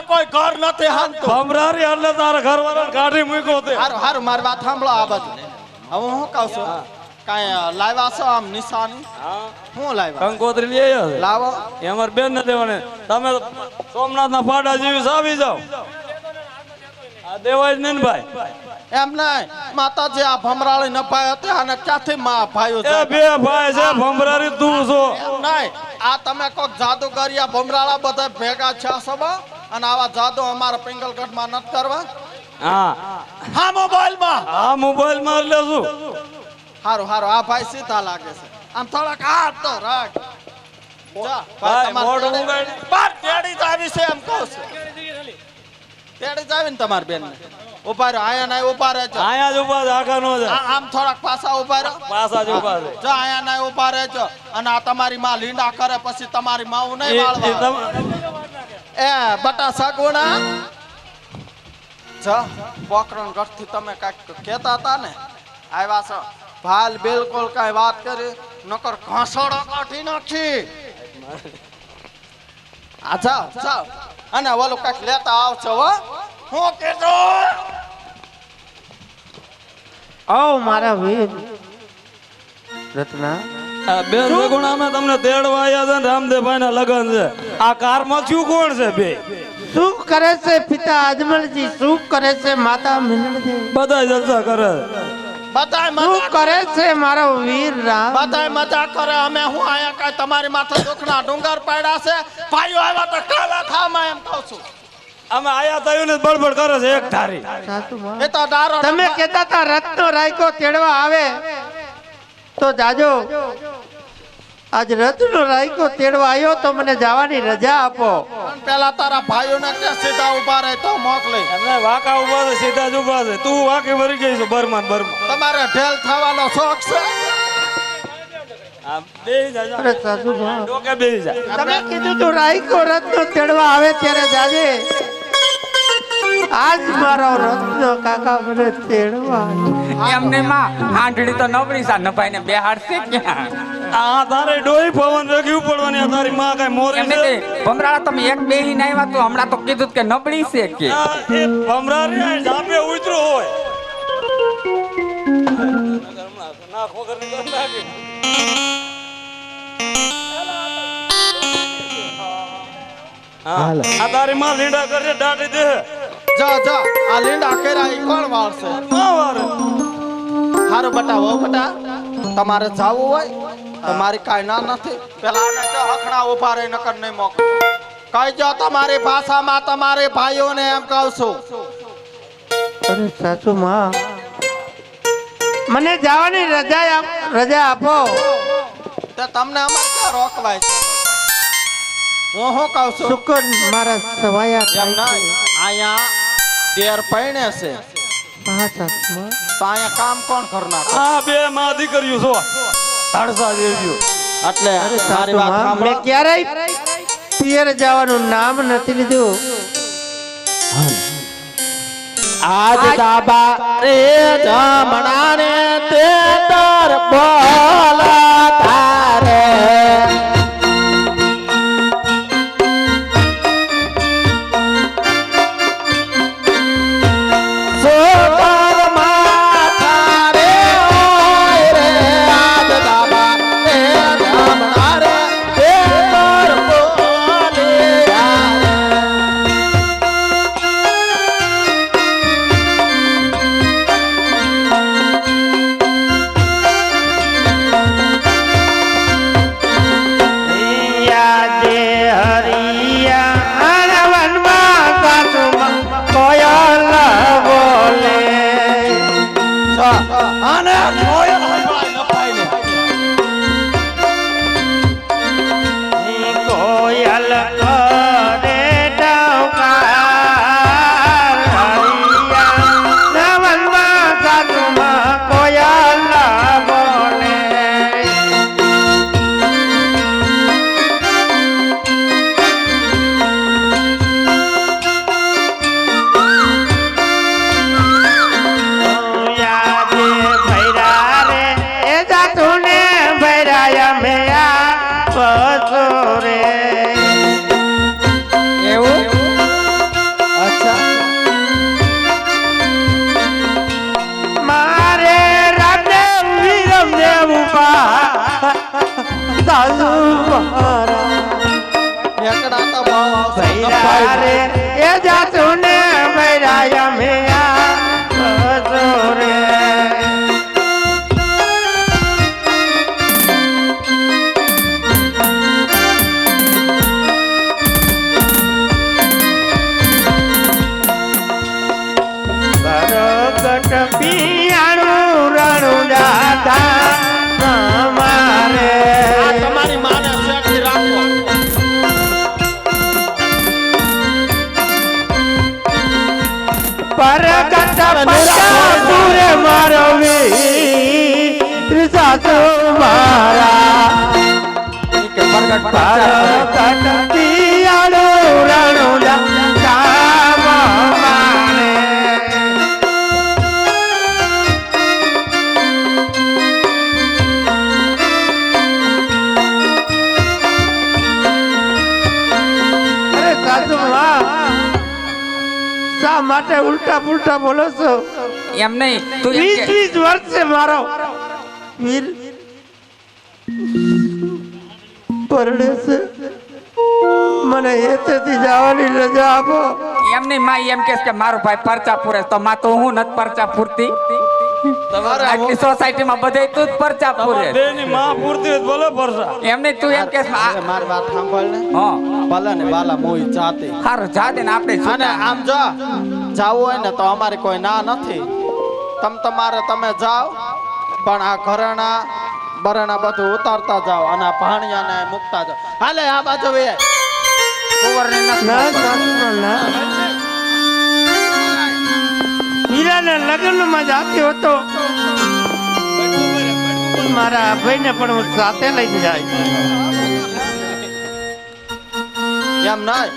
કોઈ ઘર નથી હાલતું ભમરારી એટલે તારા ઘરવાળાને કાઢી મૂક્યો તે હારું હારું મારી વાત સાંભળો આ બાજુ હવે હું કહું છું કાંઈ લાવ્યા છો આમ નિશાની હું લાવ્યા કંકોત્રી લઈ આવ્યા લાવો એ અમાર બેન ને દેવાને તમે સોમનાથના ફાડા જેવી સાવી જાઓ આ દેવાય જ નહીં ને ભાઈ એમ નહીં માતાજી આ ભમરાળી ન ભાઈ હતી અને ક્યાંથી માં ભાઈઓ એ બે ભાઈ છે ભમરારી તું છો એમ નહીં આ તમે કોક જાદુગરિયા ભમરાળા બધા ભેગા છે સબા અને આવા જાદુ અમારા પિંગલગઢમાં નથી કરવા હા હા મોબાઈલમાં આ મોબાઈલ માં લેશું હારું હારું આ ભાઈ સીધા લાગે છે આમ થોડાક હાથ તો રાખ જા ભાઈ તમારે મોઢું ઉગાડી બાપ તેડી જ આવી છે એમ કહું છું તેડી જ આવી ને તમારી બેન ઉભા રહ્યો આયા ના ઉભા રહેજો આયા જ ઉભા છે આખા નો છે આમ થોડાક પાછા ઉભા રહ્યો પાછા જ ઉભા છે જો આયા ના ઉભા રહેજો અને આ તમારી માં લીંડા કરે પછી તમારી માં નહીં વાળવા એ બટા સગુણા જા પોકરણ ગઢથી તમે કાંઈક કહેતા હતા ને આવ્યા છો ભાલ બિલકુલ કાંઈ વાત કરી નકર ઘાસોડો કાઢી નાખી આ જાઓ જાઓ અને ઓલું કાંઈક લેતા આવશો હો હું કીધું આવ મારા વીર રત્ના બેન બેગુણા અમે તમને તેડવા આવ્યા છે ને રામદેવભાઈ ના લગન છે આ કારમાં શું કોણ છે બે શું કરે છે પિતા અજમલજી શું કરે છે માતા મિનળજી બધા જલસા કરે બધાય શું મજા કરે છે મારો વીર રામ બધાય મજા કરે અમે હું આયા કાંઈ તમારી માથે દુખના ડુંગર પાડ્યા છે ભાઈઓ આવ્યા તો કાલા થામાં એમ કહું છું અમે આયા તયું ને બળબડ કરે છે એક ધારી સાસુમાં. એ તો ડારો તમે કહેતા હતા રત્નો રાયકો તેડવા આવે તો જાજો આજ રત્નો રાયકો તેડવા આવ્યો તો મને જવાની રજા આપો પણ પેલા તારા ભાઈઓને કે સીધા ઉભા રહે તો મોકલી એમને વાકા ઉભા છે સીધા જ ઉભા છે તું વાકી ભરી ગઈ છે બરમાં ને બરમાં તમારે ઢેલ થવાનો શોખ છે આ બેહી જા અરે સાસુમાં ડોકે બેહી જા તમે કીધું તું રાયકો રત્નો તેડવા આવે ત્યારે જાજે આજ મારો રત્નો કાકા મને તેડવા આવ્યો. એમને માં હાંડડી તો નબળી સા નભાઈ ને બેહાડશે ક્યાં આ તારે ડોઈ પવન વેગી ઉપડવાની આ તારી માં કઈ મોરી એમને છે તે ભમરાળા તમે એક બેહી ને આવ્યા તો હમણાં તો કીધું કે નબળી છે કે આ એ ભમરારી આ ઝાપે ઉતરો હોય ના ખોગર ની કર નાખી હા આ તારી માં લીંડા કરે દાટી દે જા જા આ લીંડા કેરા ઈ કોણ વાળશે માં વારે હારું બટા હો બટા તમારે જાવું હોય તમારી કાંઈ ના નથી પેલા આને જો હખણા ઉભા રહી નકર નહીં મોકલો કહી જો તમારી ભાષામાં તમારે ભાઈઓને એમ કહું છું અરે સાસુમાં મને જવાની રજા આપો તે તમને અમારે ક્યાં રોકવાય છે હું શું કહું છું શુકર મારા સવાયા એમ થાય નહીં છે. અહીંયા દેર પૈણે છે હા સાસુમાં તો અહીંયા કામ કોણ કરના આ બે માં દીકરીઓ છો ધડસા જેવીઓ એટલે અરે મારી વાત સાસુમાં મેં સાંભળો ક્યારેય પિયર જવાનું નામ નથી લીધું આજ દાબા રે જમણા ને તે તર બોલા તારે સોપર માથા રે ઓય રે આજ દાબા રે જમણા રે તે તર બોલે વીરા રે એ જાતું ને મૈરા અમે આસો રે બરકત પિયાણું રણું દાદા અમારે આ તમારી માને શેઠી રાખો. પરગટ પંજાબુરે મારો વીર સાસુ મારા કે પ્રગટ પરગટ પિયાણું રણું દાદા અમારે અરે સાસુ માં શા માટે ઉલટા પુલટા બોલો છો એમ નહીં તું એમ 20 કે 20 વર્ષે મારો વીર પરણે છે મને એથી જવાની રજા આપો એમ નહીં માં એમ કેસ કે મારો ભાઈ પરચા પૂરે તો માં તો હું નથી પરચા પૂરતી આટલી સોસાયટીમાં બધે તું જ પરચા પૂરે તમારા બેની માં પૂરતી હોય તો ભલે પરસા. એમ નહીં તું એમ કેસ અરે મારી વાત સાંભળ ને. હા ભલે ને વાલા મોઈ જાતી. હારું જા દે ને આપણે અને છૂટા. આમ જો જાવું હોય ને તો અમારી કોઈ ના નથી. તમારે તમે જાઓ પણ આ ઘરેણા બરેણા બધું ઉતારતા જાઓ અને આ ભાણિયાને મૂકતા જાઓ. હાલે આ બાજુ વે. કુંવરને નથી ના ખબર. સાસુ ના હીરાને લગ્નમાં જાતી હતો મારા ભાઈને પણ હું સાથે લઈને જાય એમ નહીં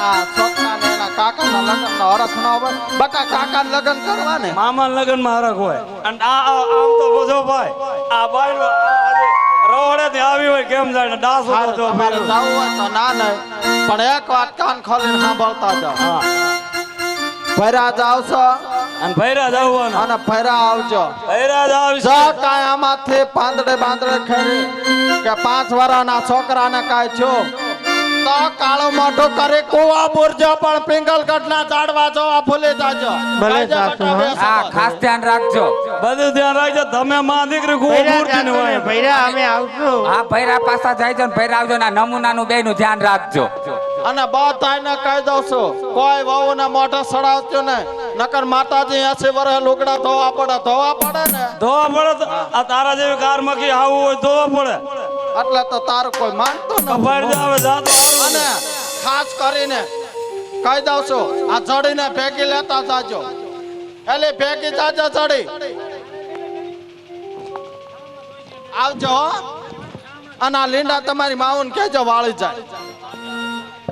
આ છોકરાને એના કાકાના લગ્નનો હરખ ન હોય બકા કાકાના લગ્ન કરવા ને મામા લગન માં હરખ હોય અને આમ તો બધો ભાઈ આ ભાઈ રવડે થી આવી હોય કેમ જાય ને ડાસો હારું, બધો તમારે ફેરવે. જાવું હોય તો ના નહીં પણ એક વાત કાન ખોલીને સાંભળતા જાઓ. હા ભૈરા જાવ છો અને ભૈરા જવાનું અને ભૈરા આવજો. ભૈરા જ આવશે. જો કાંઈ આમાંથી પાંદડે બાંદડે ખેરી કે 5 વર્ષના છોકરાને કાંઈ છો તો કાળું મોઢું કરી કુવા બુરજો પણ પિંગલગઢના ઝાડવા જોવા ભૂલી જાજો. ભલે કાયદે સાસુ, બટા હા. બેસો. હા ખાસ ધ્યાન રાખજો બધું ધ્યાન રાખજો તમે માં દીકરી ખૂબ ભૈરા મૂર્તિ જાતો ને, ભૈરા અમે આવશું હા ભૈરા પાસા જાય છે ને ભૈરા આવજો ને નમૂનાનું બેયનું ધ્યાન રાખજો અને બધાને કહી દઉં છું કોઈ વહુને મોઢે સડાવજો ને નકર માતાજી 80 વર્ષે લુગડા ધોવા પડે ને ધોવા પડે તો આ તારા જેવી કાર મકી આવું હોય ધોવા પડે એટલે તો તારું કોઈ માનતું કપાઈ નથી. જાવે જાતો હારું. અને ખાસ કરીને કહી દઉં છું આ જડીને ભેગી લેતા જાજો. એટલે ભેગી જાજો જડી આવજો હો. અને આ લીંડા તમારી માઉન કહેજો વાળી જાય.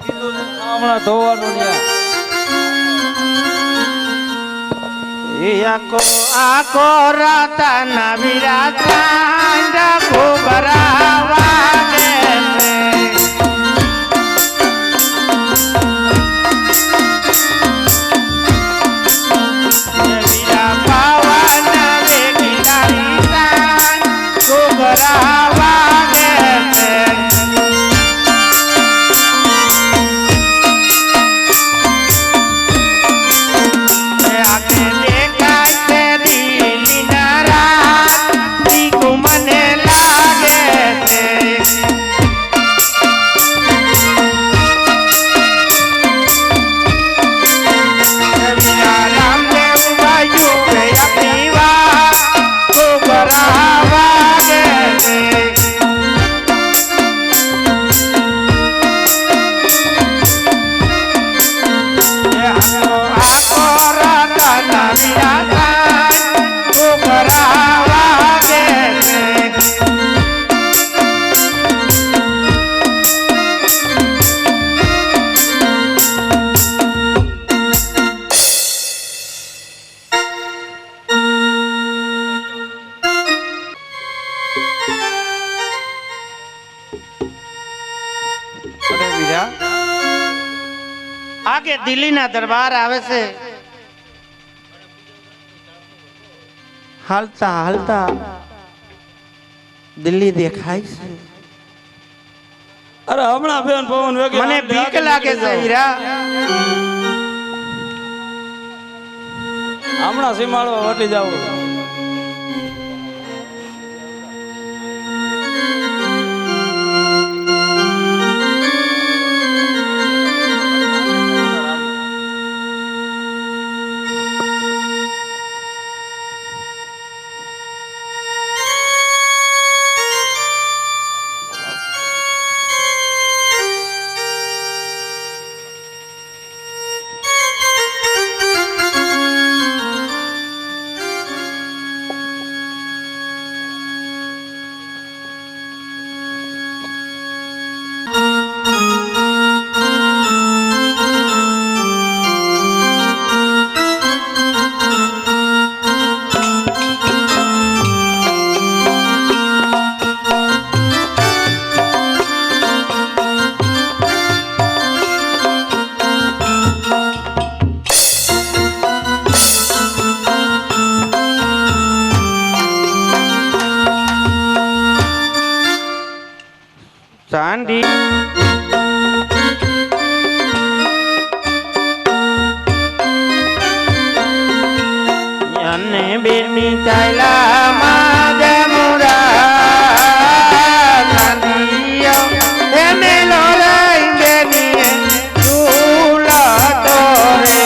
હમણાં ધોવાનું ન્યા. આકો રાતા ના વિરાતા ખોબરાવા વીરા પાવાના વેગીદારી ખોબરાવા મને લાગે રામદેવ બાજુ આપણી વાત તો બરાવાગે આકો રાતા ના વિરાતા તો બરાવાગે આગે દિલ્હીના દરબાર આવે છે હાલતા હાલતા દિલ્હી દેખાય છે અરે હમણાં બેન પવન વેગે મને બીક લાગે છે હીરા. હમણાં સીમાડવા વટી જાવ. ચાંદી અને બેની ચાલ્યા માદ મુરા ચાંદીઓ એને લોરાઈ બેની ઝૂલા તો રે.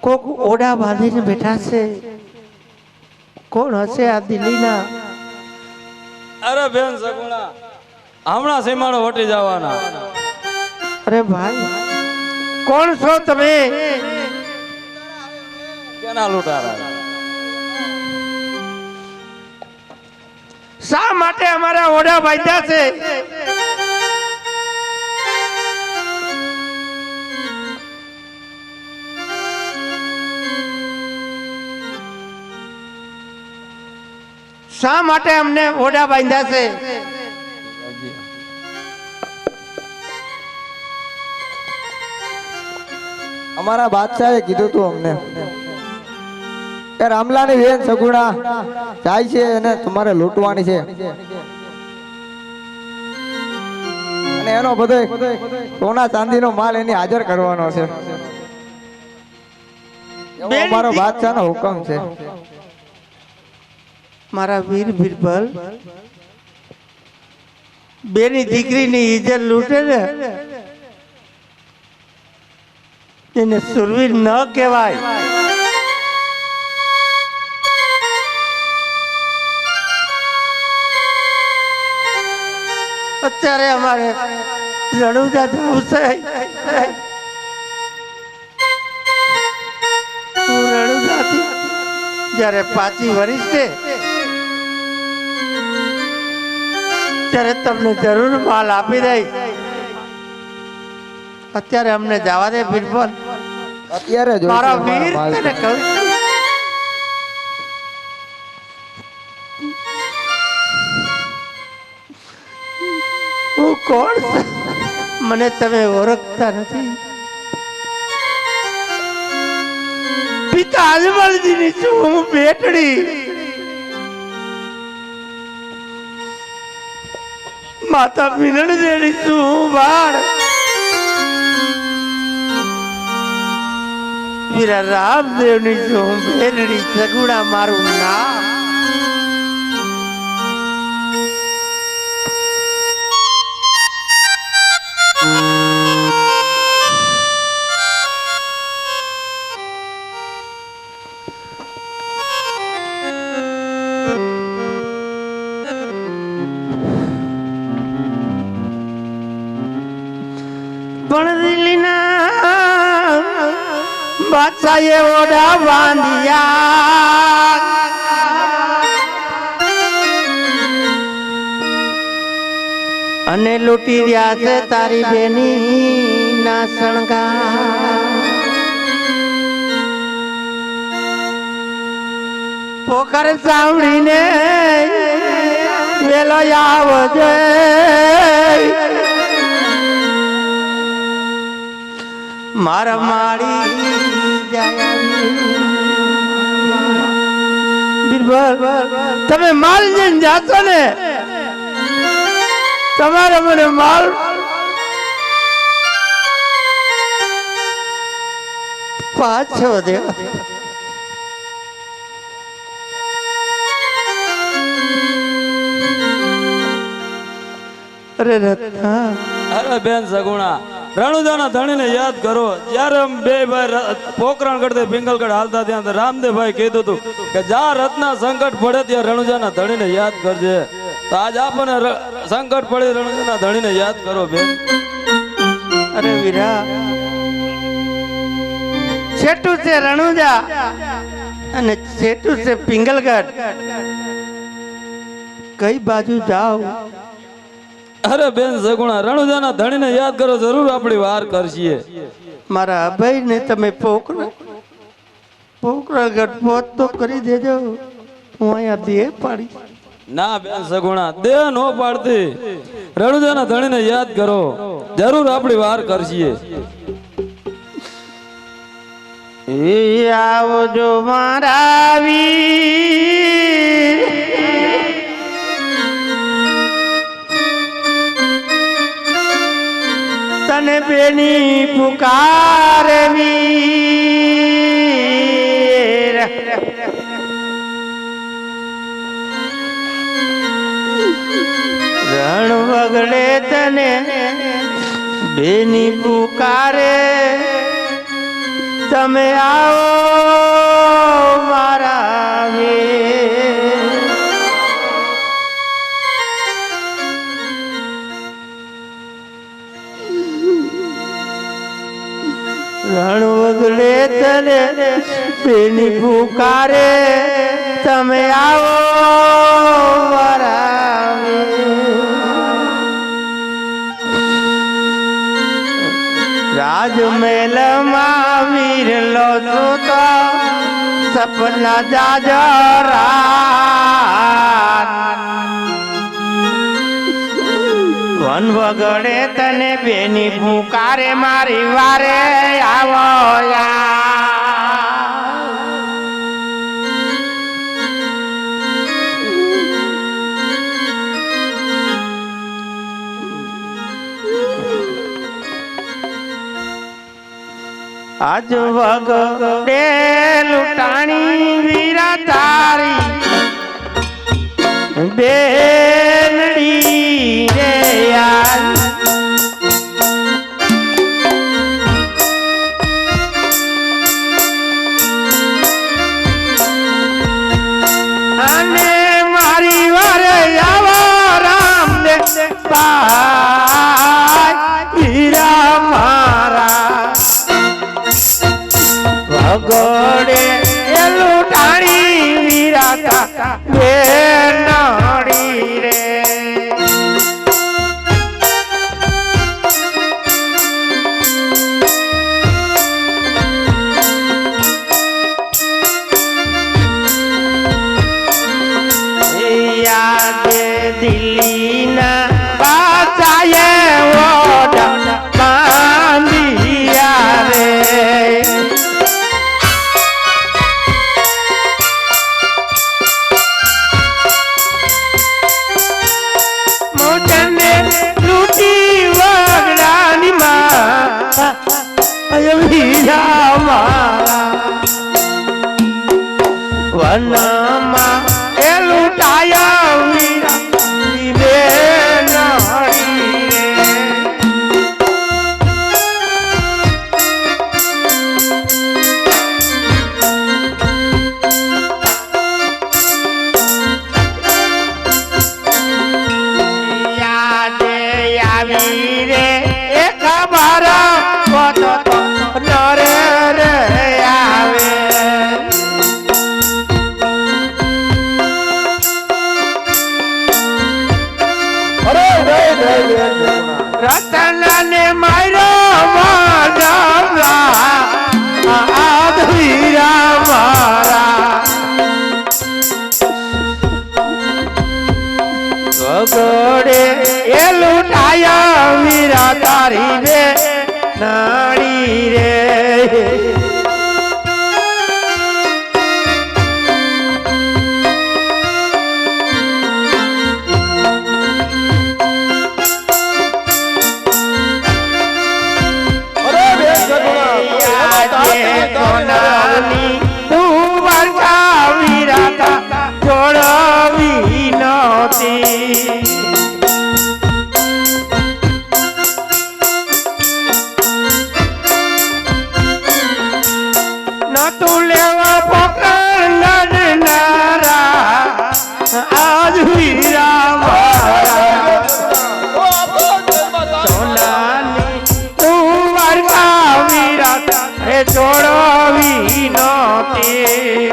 કોક ઓડા બાંધીને બેઠા છે. કોણ હશે આ દિલ્હીના? અરે બેન સગુણા હમણાં સીમાડો વટી જવાના. અરે ભાઈ કોણ છો તમે? કેના લૂંટારા? શા માટે અમારા ઓડા બાંધ્યા છે? શા માટે અમને ઓડા બાંધ્યા છે? અમારા બાદશાહે કીધું તું અમને કે રામલાની બેન સગુણા જાય છે અને તમારે લૂંટવાની છે અને એનો બધો સોના ચાંદીનો માલ એની હાજર કરવાનો છે. એવો અમારો બાદશાહનો હુકમ છે. મારા વીર બિરબલ બેની દીકરીની ઇજ્જત લૂંટે ને એને સુરવીર ન કહેવાય. અત્યારે અમારે રણુજા જવું છે. હું રણુજાથી જ્યારે પાછી વરીશ છે ત્યારે તમને જરૂર માલ આપી દઈશ. અત્યારે અમને જવા દે બિરબલ. અત્યારે જો મારા વીર તને કહું છું, હું કોણ છું? મને તમે ઓળખતા નથી. પિતા અજમલજીની છું હું બેટડી. માતા મીનળ દેડી છું હું બાળ. વીરા રામદેવની છું હું બેરડી. સગુણા મારું નામ. બાદશાહે ઓઢા બાંધિયા અને લૂંટી રહ્યા છે તારી બેની ના શણગાર પોખર સાંભળીને વેલો આવજે મારા માળી જાય બિરબલ તમે માલ લઈને જાશો ને તમારે મને માલ પાછો દેવા અરે રત્ના અરે બેન સગુણા રણુજાના ધણીને યાદ કરો જ્યારે આમ બે ભાઈ પોકરણ કરતે પિંગલગઢ હાલતા ત્યાં તો રામદેવભાઈ કીધું હતું કે જ્યાં રત્ના સંકટ પડે ત્યાં રણુજાના ધણીને યાદ કરજે તો આજ આપણને સંકટ પડે રણુજાના ધણીને યાદ કરો બેન અરે વીરા છેટું છે રણુજા અને છેટું છે પિંગલગઢ કઈ બાજુ જાઓ અરે બેન સગુણા રણુજાના ધણીને યાદ કરો જરૂર આપણી વાર કરશીએ મારા અભયને તમે પોકરાગઢ પહોંચ તો કરી દેજો હું અહીંયા દેહ પાડી ના બેન સગુણા દેહ નો પાડતી રણુજાના ધણીને યાદ કરો જરૂર આપણી વાર કરશીએ એ આવજો મારા વીર તને બેની પુકારે વીર રણ વગડે તને બેની પુકારે તમે આવો મારા વીર રણ વગડે તને તેની પુકારે તમે આવો મારા રાજમહેલમાં વીર લો તો સપના જાજરા વન વગડે તને બેની પુકારે મારી વારે આવો આજ વગડે લૂંટાણી વીરા તારી બેનડી રે યાર અને મારી વારે આવો રામ દે હીરા મારા વગડે એ લૂંટાણી વીરા બેનડી રે યાદે દિલ્હીના બાચાએ ઓઢા બાંધિયા રે મોટને લૂંટી વગડાની માં વીરા મારા વનમાં એ લૂંટાયા વીરા યાદે આવી રે એક બાર નરે રે તારી રે નાળી રે અરે બેન સગુણા આજે કોનાની તું વરસાવી રાતા જોડવી નહોતી નતું લેવા પકડ લડનારા આજ વીરા મારા સોનાની તું વરસાવી રાતા હે જોડવી નહોતી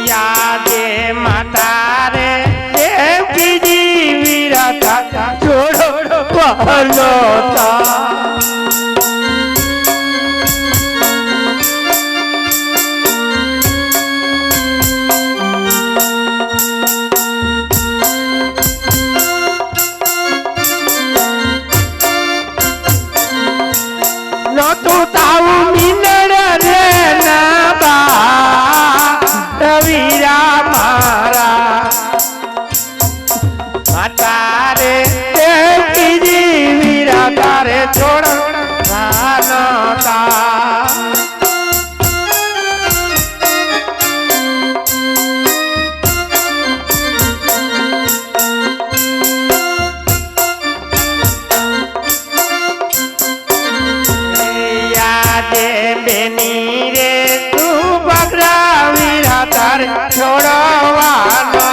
યાદે માતા રે દેવકી જીવી રાતા જોડો પહલોતા નતું તાવું મીનડ રે ના બા વીરા મારા માતા રે દેવકી જીવી તારે છોડ નતા યાદે બેની રે તું બગડાવી તારે છોડવાનો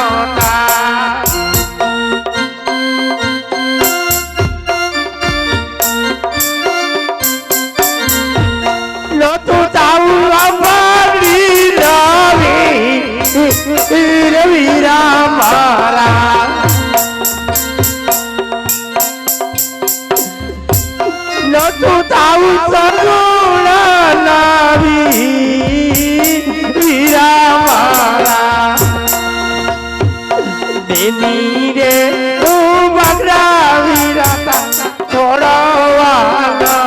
નતું તાવું અમરી રવીરા મારા નતું તાવું સગુણા નાવી વીરા મારા બેની રે તું બગડાવી રાતા છોડવાનો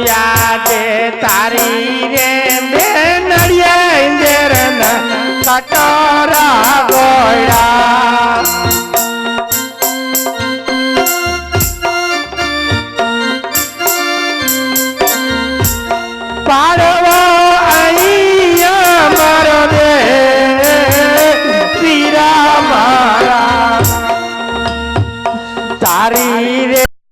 યાદે તારી રે બેનડિયા ઇંદરના કટોરા ગોળા પાડો